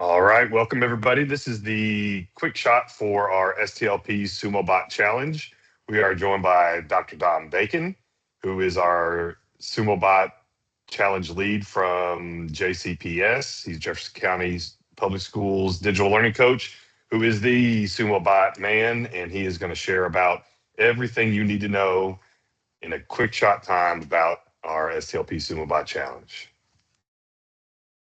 All right, welcome everybody. This is the quick shot for our STLP SumoBot challenge. We are joined by Dr. Don Bacon, who is our SumoBot challenge lead from JCPS. He's Jefferson County's Public Schools digital learning coach, who is the SumoBot man, and he is going to share about everything you need to know in a quick shot time about our STLP SumoBot challenge.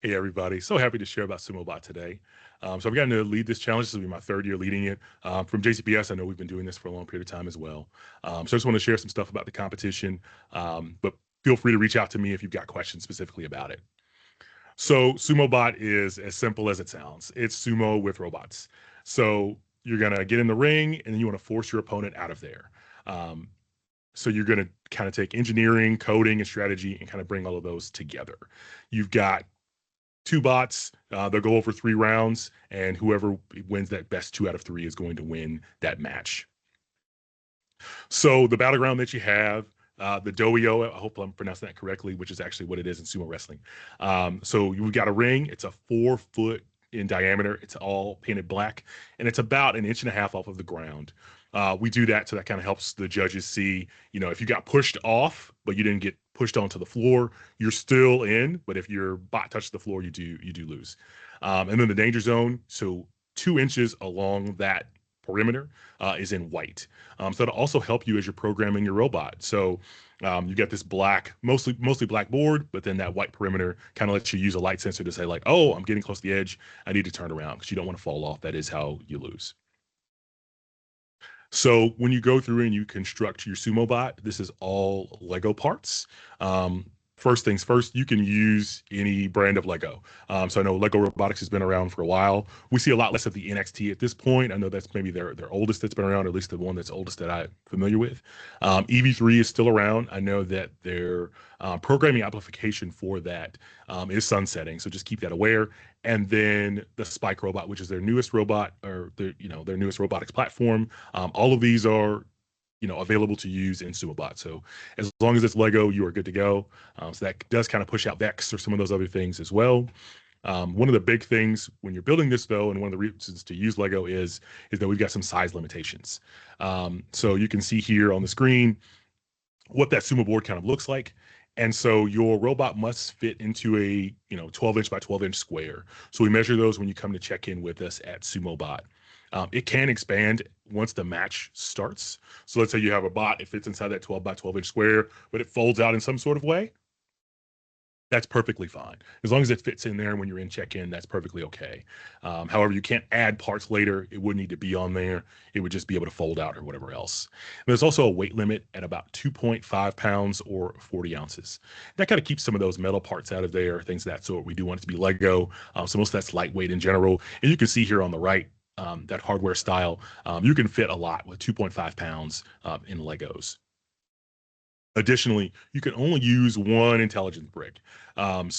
Hey everybody, so happy to share about SumoBot today. So I've gotten to lead this challenge. This will be my third year leading it. From JCPS, I know we've been doing this for a long period of time as well. So I just want to share some stuff about the competition, but feel free to reach out to me if you've got questions specifically about it. So SumoBot is as simple as it sounds. It's sumo with robots. So you're gonna get in the ring and then you want to force your opponent out of there. So you're going to kind of take engineering, coding, and strategy and kind of bring all of those together. You've got two bots. They'll go over 3 rounds, and whoever wins that best 2 out of 3 is going to win that match. So the battleground that you have, the doyo, I hope I'm pronouncing that correctly, which is actually what it is in sumo wrestling. So you've got a ring. It's a 4-foot in diameter. It's all painted black, and it's about 1.5 inches off of the ground. We do that so that kind of helps the judges see, if you got pushed off, but you didn't get pushed onto the floor, you're still in. But if your bot touched the floor, you do lose. And then the danger zone, so 2 inches along that perimeter is in white. So that'll also help you as you're programming your robot. So you get this black, mostly black board, but then that white perimeter kind of lets you use a light sensor to say like, oh, I'm getting close to the edge. I need to turn around because you don't want to fall off. That is how you lose. So when you go through and you construct your SumoBot, this is all Lego parts. First things first, you can use any brand of Lego. So I know Lego Robotics has been around for a while. We see a lot less of the NXT at this point. I know that's maybe their oldest that's been around, or at least the one that's oldest that I'm familiar with. EV3 is still around. I know that their programming application for that is sunsetting, so just keep that aware. And then the Spike robot, which is their newest robot, or their newest robotics platform. All of these are available to use in SumoBot. So as long as it's Lego, you are good to go. So that does kind of push out Vex or some of those other things as well. One of the big things when you're building this though, and one of the reasons to use Lego is that we've got some size limitations. So you can see here on the screen what that Sumo board kind of looks like. And so your robot must fit into a 12-inch by 12-inch square. So we measure those when you come to check in with us at SumoBot. It can expand once the match starts. So let's say you have a bot, it fits inside that 12 by 12-inch square, but it folds out in some sort of way. That's perfectly fine. As long as it fits in there when you're in check-in, that's perfectly okay. However, you can't add parts later. It wouldn't need to be on there. It would just be able to fold out or whatever else. And there's also a weight limit at about 2.5 pounds or 40 ounces. That kind of keeps some of those metal parts out of there, things of that sort. We do want it to be Lego. So most of that's lightweight in general. And you can see here on the right, that hardware style, you can fit a lot with 2.5 pounds in Legos. Additionally, you can only use one intelligence brick. And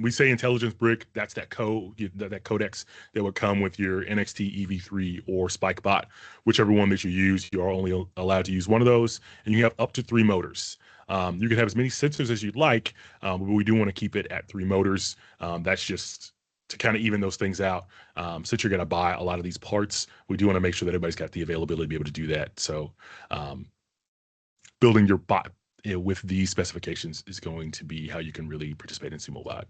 we say intelligence brick, that's that codex that would come with your NXT EV3 or SpikeBot, whichever one that you use. You are only allowed to use one of those, and you have up to 3 motors. You can have as many sensors as you'd like, but we do want to keep it at 3 motors. That's just to kind of even those things out. Since you're going to buy a lot of these parts, we do want to make sure that everybody's got the availability to be able to do that. So building your bot with these specifications is going to be how you can really participate in SumoBot.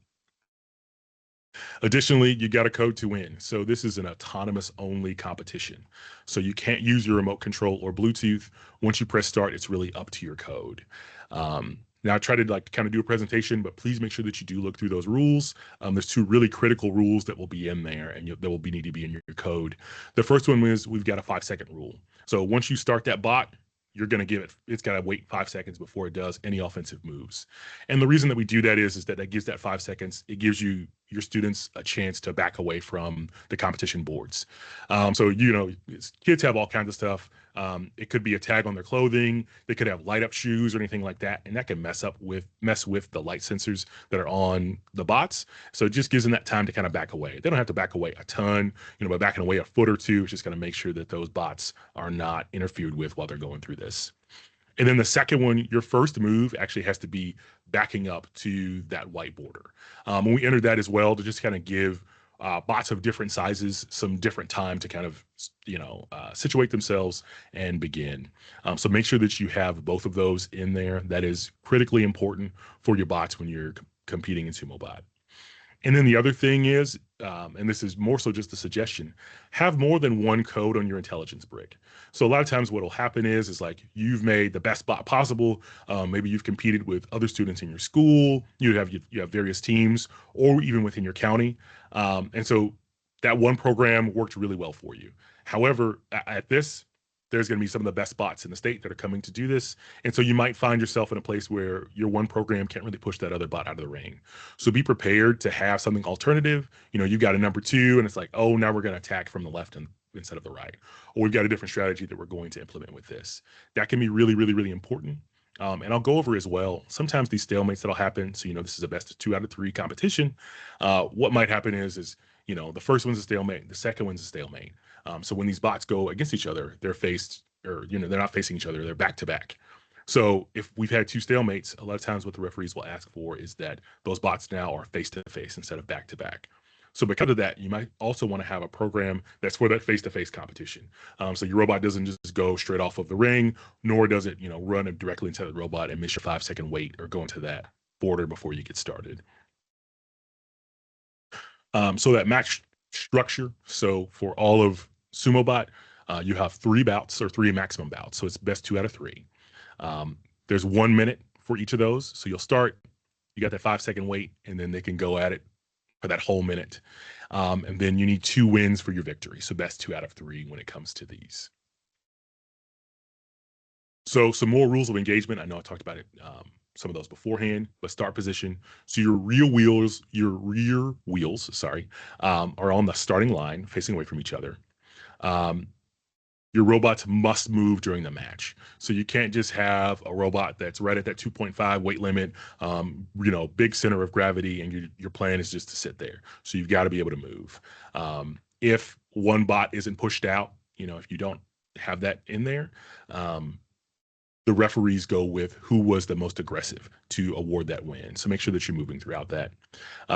Additionally, you got a code to win. So this is an autonomous only competition. So you can't use your remote control or Bluetooth. Once you press start, it's really up to your code. Now I try to kind of do a presentation, but please make sure that you do look through those rules. There's 2 really critical rules that will be in there and that will need to be in your code. The first one is we've got a 5-second rule. So once you start that bot, you're going to it's got to wait 5 seconds before it does any offensive moves. And the reason that we do that is that gives that 5 seconds. It gives your students a chance to back away from the competition boards. So, kids have all kinds of stuff. It could be a tag on their clothing. They could have light up shoes or anything like that. And that can mess with the light sensors that are on the bots. So it just gives them that time to kind of back away. They don't have to back away a ton, by backing away a foot or 2, it's just going to make sure that those bots are not interfered with while they're going through this. And then the second one, your first move actually has to be backing up to that white border. And we entered that as well to just kind of give bots of different sizes, some different time to kind of, situate themselves and begin. So make sure that you have both of those in there. That is critically important for your bots when you're competing in SumoBot. And then the other thing is, and this is more so just a suggestion, have more than one code on your intelligence brick. So a lot of times what will happen is like you've made the best bot possible. Maybe you've competed with other students in your school. You have various teams, or even within your county, and so that one program worked really well for you. However, at this, there's going to be some of the best bots in the state that are coming to do this. And so you might find yourself in a place where your one program can't really push that other bot out of the ring. So be prepared to have something alternative. You've got a number two and it's like, oh, now we're going to attack from the left instead of the right. Or we've got a different strategy that we're going to implement with this. That can be really, really, really important. And I'll go over as well, sometimes these stalemates that'll happen. So, this is a best of 2 out of 3 competition. What might happen is the first one's a stalemate, the second one's a stalemate. So when these bots go against each other, they're not facing each other, they're back to back. So if we've had 2 stalemates, a lot of times what the referees will ask for is that those bots now are face to face instead of back to back. So because of that, you might also want to have a program that's for that face-to-face competition. So your robot doesn't just go straight off of the ring, nor does it, run directly into the robot and miss your 5-second wait or go into that border before you get started. So that match structure. So for all of SumoBot, you have 3 bouts or 3 maximum bouts. So it's best 2 out of 3. There's 1 minute for each of those. So you'll start, you got that 5-second wait, and then they can go at it for that whole minute. And then you need 2 wins for your victory. So best 2 out of 3 when it comes to these. So some more rules of engagement. I know I talked about it, some of those beforehand, but start position. So your rear wheels, are on the starting line facing away from each other. Your robots must move during the match. So you can't just have a robot that's right at that 2.5 weight limit, big center of gravity, and your plan is just to sit there. So you've got to be able to move. If one bot isn't pushed out, if you don't have that in there, the referees go with who was the most aggressive to award that win. So make sure that you're moving throughout that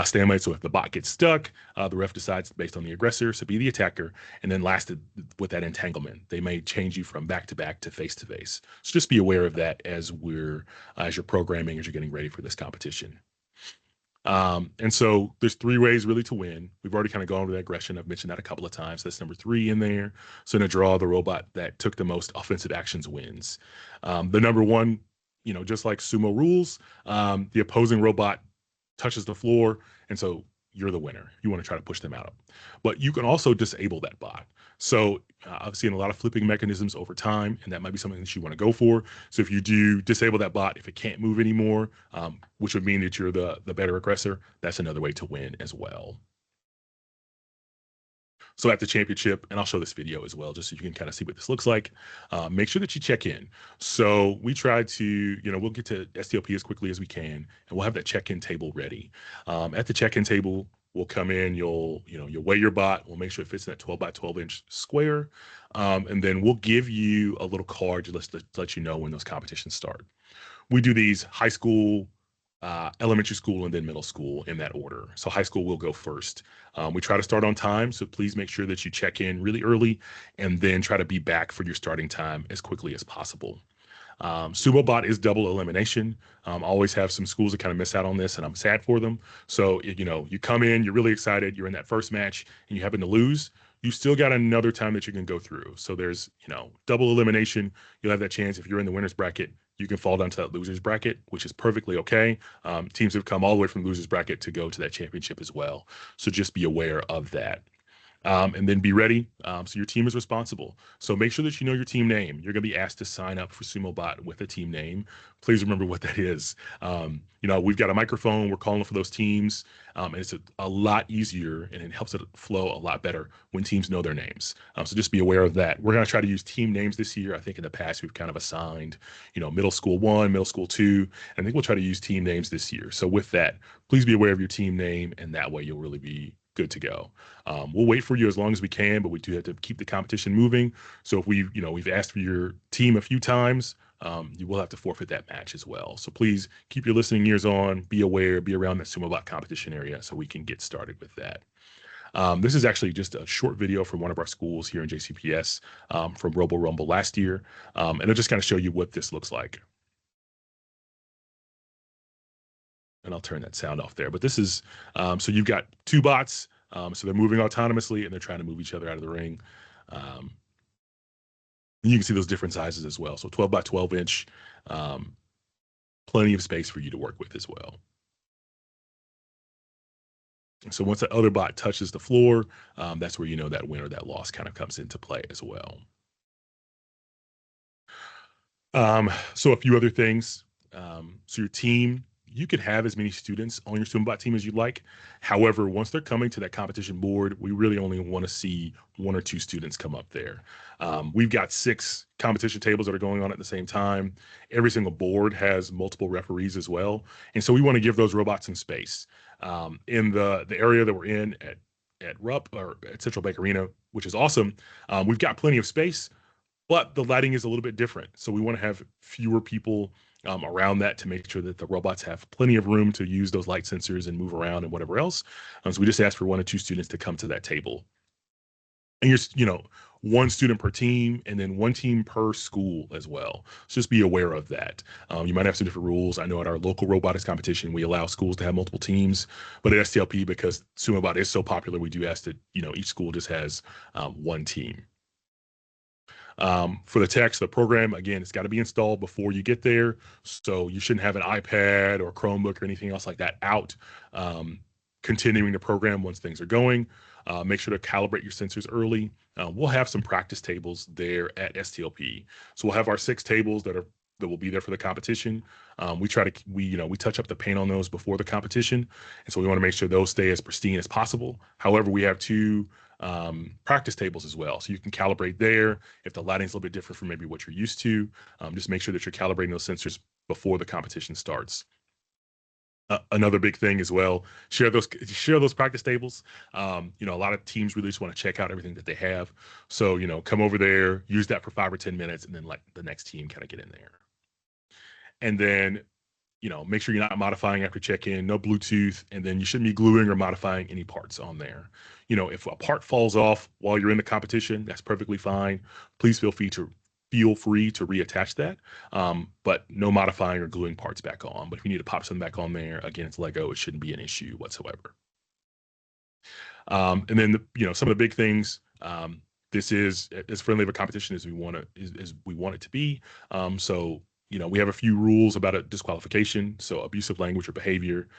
stalemate. So if the bot gets stuck, the ref decides based on the aggressor, so be the attacker, and then lasted with that entanglement. They may change you from back to back to face to face. So just be aware of that as you're programming, as you're getting ready for this competition. And so there's 3 ways really to win. We've already kind of gone over that aggression. I've mentioned that a couple of times. That's number 3 in there. So in a draw, the robot that took the most offensive actions wins. The number 1, just like sumo rules, the opposing robot touches the floor, and so you're the winner. You want to try to push them out. But you can also disable that bot. So I've seen a lot of flipping mechanisms over time, and that might be something that you want to go for. So if you do disable that bot, if it can't move anymore, which would mean that you're the better aggressor, that's another way to win as well. So at the championship, and I'll show this video as well, just so you can kind of see what this looks like. Make sure that you check in. So we try to, we'll get to STLP as quickly as we can, and we'll have that check-in table ready. At the check-in table, we'll come in, you'll weigh your bot. We'll make sure it fits in that 12 by 12 inch square. And then we'll give you a little card to let you know when those competitions start. We do these high school, elementary school, and then middle school in that order. So high school will go first. We try to start on time, so please make sure that you check in really early and then try to be back for your starting time as quickly as possible. SumoBot is double elimination. Always have some schools that kind of miss out on this, and I'm sad for them. So, you come in, you're really excited, you're in that first match, and you happen to lose, you still got another time that you can go through. So there's, double elimination. You'll have that chance if you're in the winner's bracket, you can fall down to that loser's bracket, which is perfectly okay. Teams have come all the way from loser's bracket to go to that championship as well. So just be aware of that. And then be ready. So your team is responsible. So make sure that you know your team name. You're going to be asked to sign up for SumoBot with a team name. Please remember what that is. We've got a microphone. We're calling for those teams. And it's a lot easier, and it helps it flow a lot better when teams know their names. So just be aware of that. We're going to try to use team names this year. I think in the past we've kind of assigned, middle school 1, middle school 2. And I think we'll try to use team names this year. So with that, please be aware of your team name, and that way you'll really be good to go. We'll wait for you as long as we can, but we do have to keep the competition moving. So if we've asked for your team a few times, you will have to forfeit that match as well. So please keep your listening ears on, be aware, be around that SumoBot competition area so we can get started with that. This is actually just a short video from one of our schools here in JCPS from Robo Rumble last year. And it'll just kind of show you what this looks like. And I'll turn that sound off there. But this is, so you've got two bots. So they're moving autonomously and they're trying to move each other out of the ring. And you can see those different sizes as well. So 12 by 12 inch, plenty of space for you to work with as well. So once the other bot touches the floor, that's where you know that win or that loss kind of comes into play as well. So a few other things. So your team, you could have as many students on your SumoBot team as you'd like. However, once they're coming to that competition board, we really only want to see 1 or 2 students come up there. We've got 6 competition tables that are going on at the same time. Every single board has multiple referees as well. And so we want to give those robots some space. In the area that we're in at RUP or at Central Bank Arena, which is awesome, we've got plenty of space, but the lighting is a little bit different. So we want to have fewer people around that to make sure that the robots have plenty of room to use those light sensors and move around and whatever else. So we just ask for 1 or 2 students to come to that table. And you're, 1 student per team and then 1 team per school as well. So just be aware of that. You might have some different rules. I know at our local robotics competition, we allow schools to have multiple teams, but at STLP, because SumoBot is so popular, we do ask that, each school just has 1 team. For the text, the program, again, it's got to be installed before you get there. So you shouldn't have an iPad or Chromebook or anything else like that out. Continuing the program once things are going. Make sure to calibrate your sensors early. We'll have some practice tables there at STLP. So we'll have our 6 tables that will be there for the competition. We touch up the paint on those before the competition. And so we want to make sure those stay as pristine as possible. However, we have 2 practice tables as well. So you can calibrate there. If the lighting's a little bit different from maybe what you're used to, just make sure that you're calibrating those sensors before the competition starts. Another big thing as well, share those practice tables. A lot of teams really just want to check out everything that they have. So, come over there, use that for 5 or 10 minutes, and then let the next team kind of get in there. And then, make sure you're not modifying after check-in, no Bluetooth, and then you shouldn't be gluing or modifying any parts on there. If a part falls off while you're in the competition, that's perfectly fine. Please feel free to reattach that, but no modifying or gluing parts back on. But if you need to pop something back on there, again, it's Lego. It shouldn't be an issue whatsoever. And then, some of the big things, this is as friendly of a competition as we want it to be. So, we have a few rules about a disqualification. So abusive language or behavior,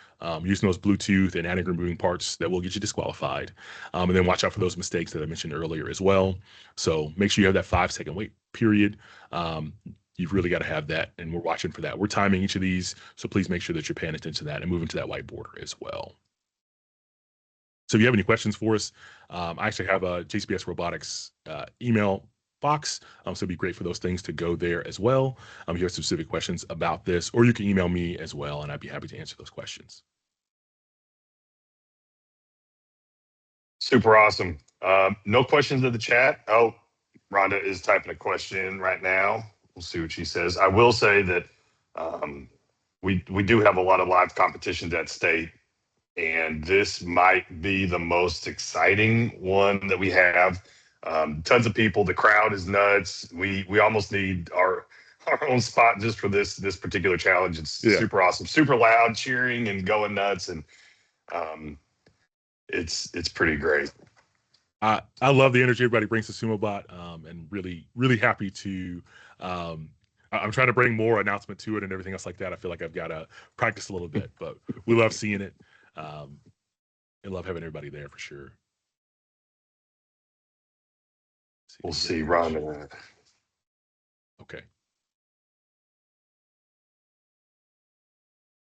using those Bluetooth and adding removing parts that will get you disqualified. And then watch out for those mistakes that I mentioned earlier as well. So make sure you have that 5-second wait period. You've really got to have that. And we're watching for that. We're timing each of these. So please make sure that you're paying attention to that and moving to that white border as well. So if you have any questions for us, I actually have a JCPS Robotics email box. So it'd be great for those things to go there as well. If you have specific questions about this, or you can email me as well, and I'd be happy to answer those questions. Super awesome. No questions in the chat. Oh, Rhonda is typing a question right now. We'll see what she says. I will say that we do have a lot of live competitions at state, and this might be the most exciting one that we have. Tons of people. The crowd is nuts. We almost need our own spot just for this particular challenge. It's super awesome, super loud, cheering and going nuts, and it's pretty great. I love the energy everybody brings to SumoBot, and really happy to. I'm trying to bring more announcement to it and everything else like that. I feel like I've got to practice a little bit, but we love seeing it, and love having everybody there for sure. We'll see, Ron. Okay.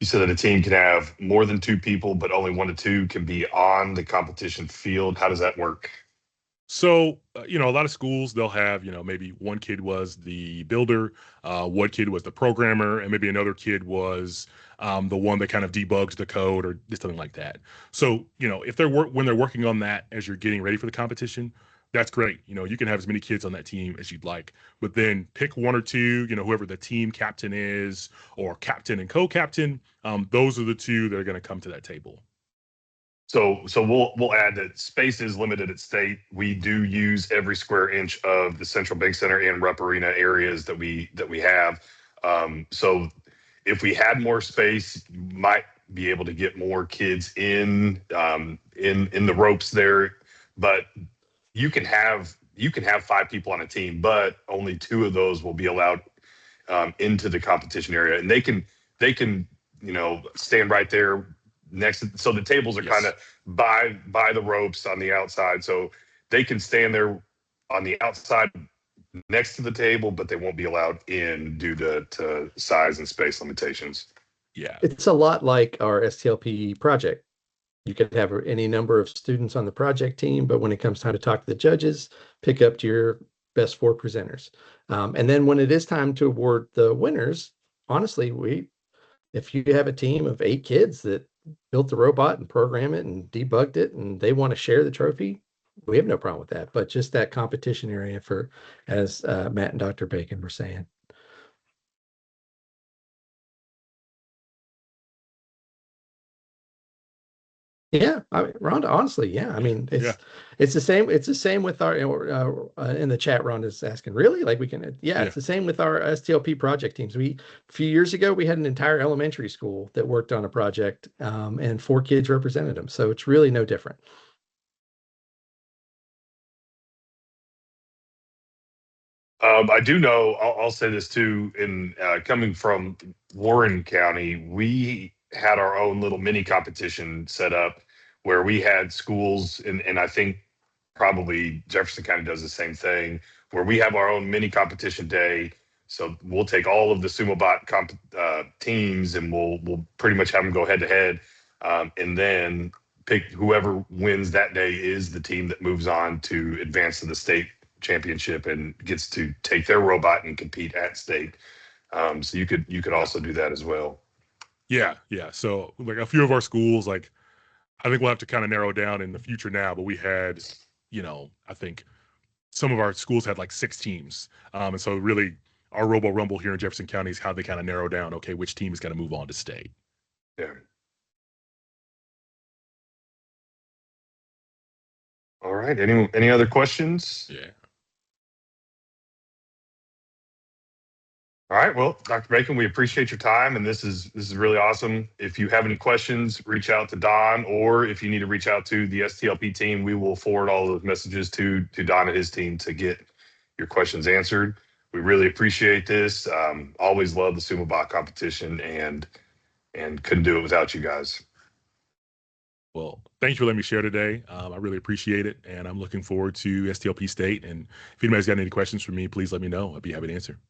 You said that a team can have more than 2 people, but only 1 to 2 can be on the competition field. How does that work? So, a lot of schools, they'll have, maybe 1 kid was the builder, 1 kid was the programmer, and maybe another kid was the one that kind of debugs the code or something like that. So, if when they're working on that as you're getting ready for the competition, that's great. You can have as many kids on that team as you'd like, but then pick 1 or 2, whoever the team captain is, or captain and co-captain, those are the 2 that are going to come to that table. So we'll add that space is limited at state. We do use every square inch of the Central Bank Center and Rupp Arena areas that we have. So if we had more space, you might be able to get more kids in the ropes there. But you can have 5 people on a team, but only 2 of those will be allowed into the competition area, and they can stand right there next to, so the tables are kind of by the ropes on the outside, so they can stand there on the outside next to the table, but they won't be allowed in due to size and space limitations. Yeah. It's a lot like our STLP project. You could have any number of students on the project team, but when it comes time to talk to the judges, pick up to your best 4 presenters. And then when it is time to award the winners, honestly, if you have a team of 8 kids that built the robot and programmed it and debugged it, and they want to share the trophy, we have no problem with that. But just that competition area for, as Matt and Dr. Bacon were saying. Yeah, Rhonda, honestly, yeah. I mean, it's the same. It's the same with our in the chat. Rhonda's asking, really? Like we can? Yeah, it's the same with our STLP project teams. A few years ago, we had an entire elementary school that worked on a project, and 4 kids represented them. So it's really no different. I do know. I'll say this too. In coming from Warren County, we had our own little mini competition set up where we had schools, and I think probably Jefferson County does the same thing, where we have our own mini competition day. So we'll take all of the SumoBot teams, and we'll pretty much have them go head to head, and then pick whoever wins that day is the team that moves on to advance to the state championship and gets to take their robot and compete at state. So you could also do that as well. Yeah. So like a few of our schools, like I think we'll have to kind of narrow down in the future now, but we had, I think some of our schools had like 6 teams. And so really our Robo Rumble here in Jefferson County is how they kind of narrow down, okay, which team is going to move on to state. Yeah. All right. Any other questions? Yeah. All right. Well, Dr. Bacon, we appreciate your time, and this is really awesome. If you have any questions, reach out to Don, or if you need to reach out to the STLP team, we will forward all those messages to Don and his team to get your questions answered. We really appreciate this. Always love the SumoBot competition, and couldn't do it without you guys. Well, thank you for letting me share today. I really appreciate it, and I'm looking forward to STLP State. And if anybody's got any questions for me, please let me know. I'd be happy to answer.